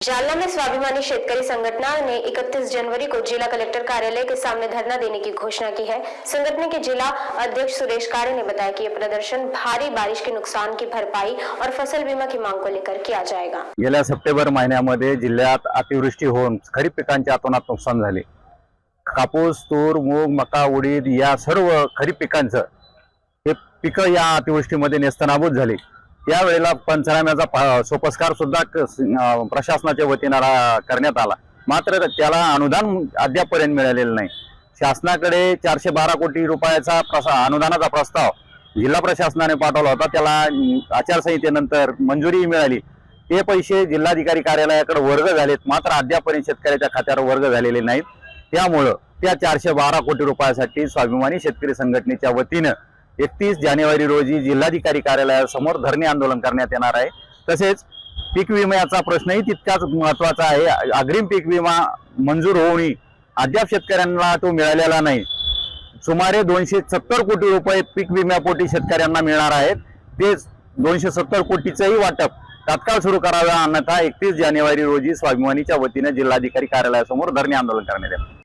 जालना में स्वाभिमानी शेतकरी संगठन ने 31 जनवरी को जिला कलेक्टर कार्यालय के सामने धरना देने की घोषणा की है। संगठन के जिला अध्यक्ष सुरेश कारे ने बताया कि यह प्रदर्शन भारी बारिश के नुकसान की भरपाई और फसल बीमा की मांग को लेकर किया जाएगा। गेल्या सप्टेंबर महिन्यामध्ये जिल्ह्यात अतिवृष्टी होऊन खरीप पिकांचे अतोनात नुकसान झाले। कापूस, तूर, मूग, मका, उडीद या सर्व खरीप पिकांचं हे पिकं या अतिवृष्टीमध्ये नेस्तनाबूत झाली। त्यावेळेला पंचनाम्याचा सोपस्कार सुद्धा प्रशासनाच्या वतीने करण्यात आला, मात्र त्याला अनुदान अद्यापपर्यंत मिळालेलं नाही। शासनाकडे 412 कोटी रुपयाचा अनुदानाचा प्रस्ताव जिल्हा प्रशासनाने पाठवला होता, त्याला आचारसंहितेनंतर मंजुरी मिळाली। ते पैसे जिल्हाधिकारी कार्यालयाकडे वर्ग झालेत, मात्र अद्यापपर्यंत शेतकऱ्याच्या खात्यावर वर्ग झालेले नाहीत। त्यामुळे त्या 412 कोटी रुपयासाठी स्वाभिमानी शेतकरी संघटनेच्या वतीने 31 जानेवारी रोजी जिल्हाधिकारी कार्यालयासमोर धरणे आंदोलन करण्यात येणार आहे। तसेच पीक विम्याचा प्रश्नही तितकाच महत्त्वाचा आहे। अग्रिम पीक विमा मंजूर होऊनही अद्याप शेतकऱ्यांना तो मिळालेला नाही। सुमारे 270 कोटी रुपये पीक विम्यापोटी शेतकऱ्यांना मिळणार आहेत। ते 270 कोटीचेही वाटप तात्काळ सुरू करावे, अन्यथा 31 जानेवारी रोजी स्वाभिमानीच्या वतीने जिल्हाधिकारी कार्यालयासमोर धरणे आंदोलन करण्यात येईल।